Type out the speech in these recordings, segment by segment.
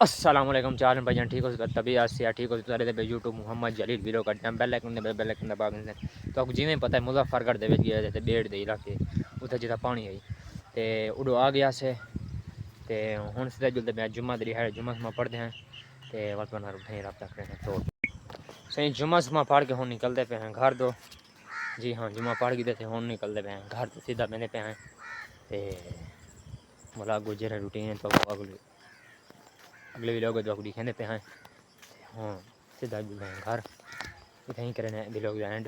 अस्सलामुअलैकुम चाल भाईजान ठीक हो तभी आज से ठीक हो सारे पे यूट्यूब मोहम्मद जलील वीडियो करते हैं बेल आइकन दबा दें तो आपको जिवें पता है मुजफ्फरगढ़ दे विच गया ते डेढ़ दे इलाके उत्थे जिदा पानी आई ते उडो आ गया से ते हुन सीधा जुलते मैं जुम्मा दरी है जुम्मा समा पढ़ते हैं ते वक्त बना उठे रब्ता करें तो सही जुम्मा समा पढ़ के हुन निकलते पे हैं घर दो जी हाँ जुम्मा पढ़ के थे हुन निकलते पे हैं घर तो सीधा मैंने पे हैं ते मला गुजर रूटीन तो अगले वीडियो को जो दिखाने पे हैं हाँ सीधा घर इतना ही करने वीडियो का एंड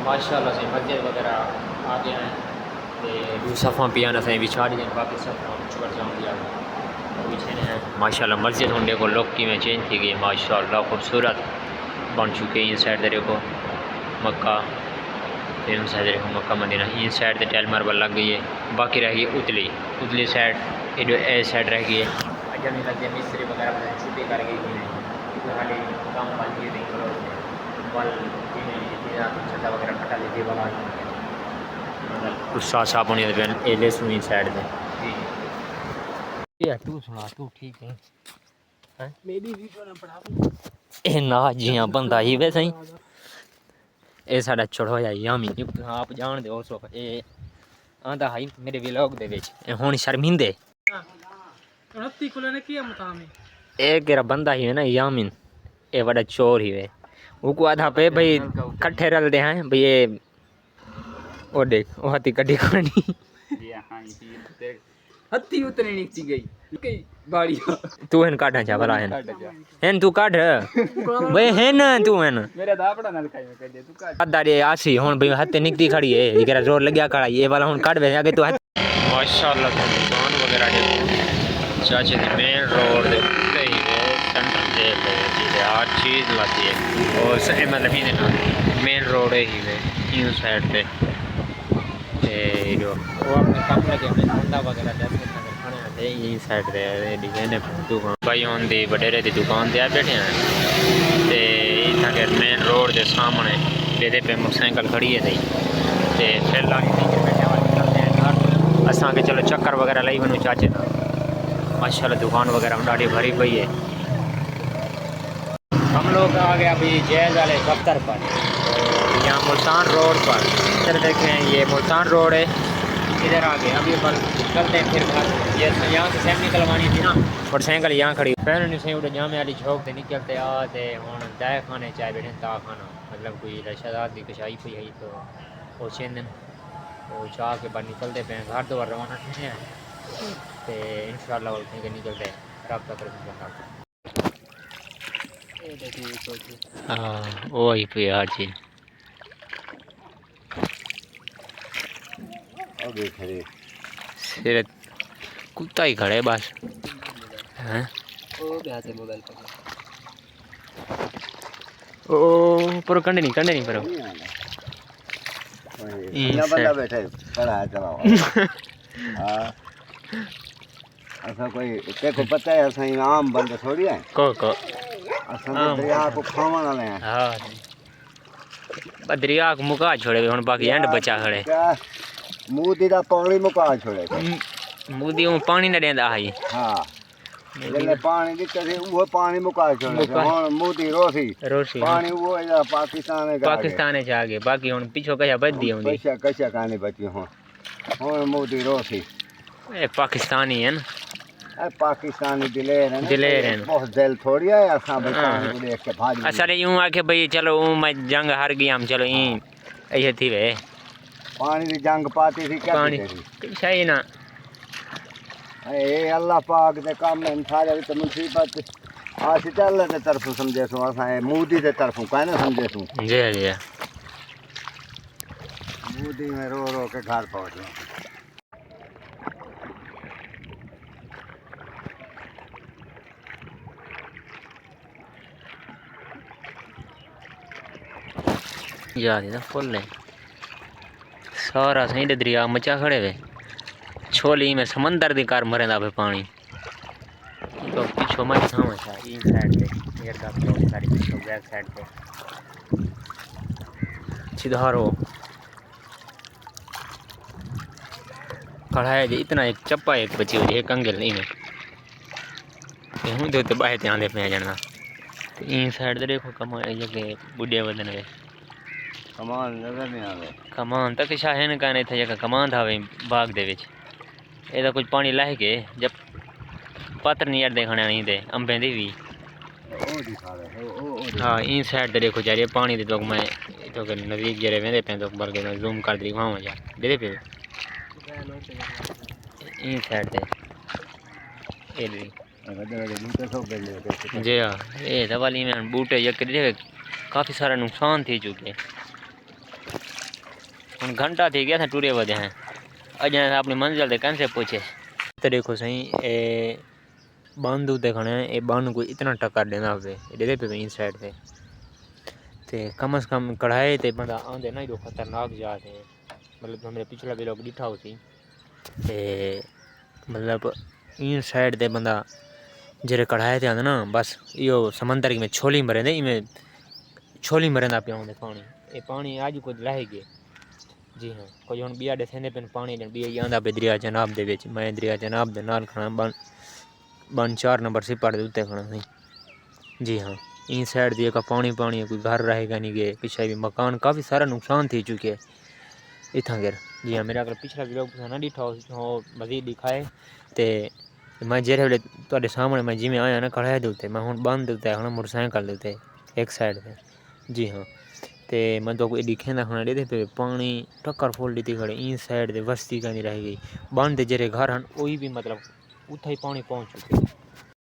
माशाल्लाह से मस्जिद वगैरह आ गया है तो सफ़ा पियाना से बिछा दी बाकी सफ़ा छोड़ जाऊँ दिया पीछे हैं माशाल्लाह मस्जिद होने को लुक की में चेंज थी गई माशाल्लाह खूबसूरत बन चुके हैं। इन साइड देखो मक्का इन साइड देखो मक्का मदीना इन साइड से टाइल मार्बल लग गई है बाकी रह गई उतली साइड ए साइड रह गई है अजब नहीं लगती मिस्त्री वगैरह छुट्टी कर गई थी खाली काम वाली छत्ता वगैरह कटा लीजिए वाला गुस्सा साफ होने एले सुनी साइड से तू सुना तू ठीक है मेरी वीडियो ना पढ़ा ए ना जियां बंदा ही वे सही ए साडा छोड़ो या यामी आप जान दे सो ए आंदा हाई मेरे व्लॉग दे विच हुन शर्मिंदे रत्ती खुले ने किया मुतामे ए केरा बंदा ही है ना यामिन ए बड़ा चोर ही वे उको आधा पे भाई कट्ठे रल दे हैं भाई ये ओ देख ओ हती कड्डी खानी ये हां ये हत्ती उतने नीचे गई कई बाड़ी तू हन काटा जा भला हन तू काट वे हन तू हन मेरा दापड़ा ना दिखाई में कर दे तू काट अदा रे आसी हुन भाई हत्ते निकती खड़ी है ये केरा जोर लग्या खड़ा ये वाला हुन काट वे आगे तू माशाल्लाह दुकान वगैरह देखो चाचे मेन रोड दे ही सेंटर दे हर चीज़ लाती है और सही मतलब ही मेन रोड है ही वे इन साइड पे जो वो अपने काम लगे अपने धंधा वगैरह जैसे खाने आते यही साइड पे डिजाइन दुकान भाई होंदी वडेरे दी दुकान ते आ बैठे हैं ते इतना के मेन रोड के सामने बेदे पे मोटरसाइकिल खड़ी है ते फिर लानी थी बैठे वाले निकलते हैं घर असा के चलो चक्कर वगैरह लाई बनू चाचे माशाल्लाह दुकान वगैरह डाली भरी पई है। हम लोग आ गए अभी जैज वाले दफ्तर पर यहाँ मुल्तान रोड पर इधर देखें ये मुल्तान रोड है इधर आ गए अभी पर चलते हैं फिर घर ये यहाँ से सेम निकलवानी थी ना मोटरसाइकिल यहाँ खड़ी फिर नहीं उड़े जामे वाली चौक से निकलते आते हूँ दाय खाने चाय बैठे ता खाना मतलब कोई रशादार की कशाई कोई है तो वो चेंदन वो चाह के बाद निकलते पे घर तो रवाना नहीं है तो इंशाल्लाह उठने के निकलते हैं रब्ता कर हाँ वही पे हर चीज सिर्फ कुत्ता ही खड़े बस हैं ओ पर कंडे नहीं पर बंदा बैठे खड़ा है चलाओ हां ऐसा कोई तेको पता है ऐसा आम बंदा थोड़ी है को असन दरिया को खावन वाले हैं हां दरिया को मुका छोड़े हुन बाकी एंड बचा खड़े मोदी दा पानी मुका छोड़े मोदी वो पानी न देंदा है हां ले पानी दी करे वो पानी मुका छोड़े हुन मोदी रोसी पानी वो पाकिस्तान है जागे बाकी हुन पीछो कया बच दी हुंदी कशा कहानी बची हुन मोदी रोसी ए पाकिस्तानी है ना पाकिस्तानी दिलेर है बहुत दिल थोड़ी है असा को देख के भाग असल यूं आके भाई चलो मैं जंग हार गया हम चलो ई ऐसे थी वे पानी दी जंग पाती थी क्या पानी सही ना ए अल्लाह पाक दे काम में सारे तो मुसीबत आसी चल दे तरफ समझे सो असा मोदी दे तरफ काहे ना समझे सो जी जी मोदी में रो रो के घर पहुंचे यार ये फुल है सारा सही दरिया मचा खड़े वे छोली में समंदर दी कार मरेंदा पे पानी तो पीछो मत समझा इन साइड पे एयर का फ्लो सारी पीछो बैक साइड पे सिधारो खड़ा है इतना एक चप्पा एक बची हुई है कंगल नहीं में हूँ तो बाहर ते आंदे पे जाना इन साइड ते देखो कमान ये बुढ़े वदन वे कमान नजर नहीं आ रहे कमान तक शाहन का नहीं था जगह कमान था वे बाग दे विच एदा कुछ पानी लाए के जब पत्थर नहीं यार देखने नहीं दे अंबे दी भी ओ दिखा रहे ओ हाँ इन साइड ते देखो जा पानी दे तो मैं तो के नजदीक जरे वेंदे पे तो बल्कि मैं जूम कर दी वहां जा दे पे इन साइड ते ए जी हाँ ये दवाली में बूटे यक काफ़ी सारा नुकसान थी चुके हम घंटा थी गया था टूरे वजह हैं अज अपनी मंजिल दे कैसे पूछे तो देखो सही ए बंद उते खड़े हैं ये बंद को इतना टक्कर देना पे दे पे इन साइड से ते कम से कम कढ़ाई ते बंदा आंदे ना जो खतरनाक जाते हैं मतलब हमने पिछला भी लोग दिखा होती ते मतलब इन साइड ते बंदा जरे कढ़ाए थे आंदा ना बस यो समंदर में छोली मरे दे इमें छोली मरेंदा पे आंदे पानी ये पानी आज कुछ लाए गए जी हाँ कोई हुन बिया देने पे पानी ने बिया आंदा पे दरिया जनाब दे विच मैं दरिया जनाब दे नाल खड़ा बन 4 नंबर सिपर दे उत्ते खड़ा नहीं जी हाँ इन साइड दिए का पानी पानी कोई घर रहेगा नहीं गए पीछे भी मकान काफ़ी सारा नुकसान थी चुके इतना गिर जी हाँ मेरा अगर पिछला व्लॉग ना दिखा हो मजीद दिखाए ते मैं जेरे वेले तुहाडे सामने मैं जिमें आया ना कढ़ाए दे उत्ते मैं हुन बंद उत्ते हण मोटरसाइकिल दे उत्ते एक साइड पे जी हाँ ते मैं तो कोई दिखेंदा हण दे पे पानी टक्कर फुल दी खड़े इन साइड दे वस्ती का नहीं रह गई बंद जेरे घर हन वही भी मतलब उथे ही पानी पहुंच चुके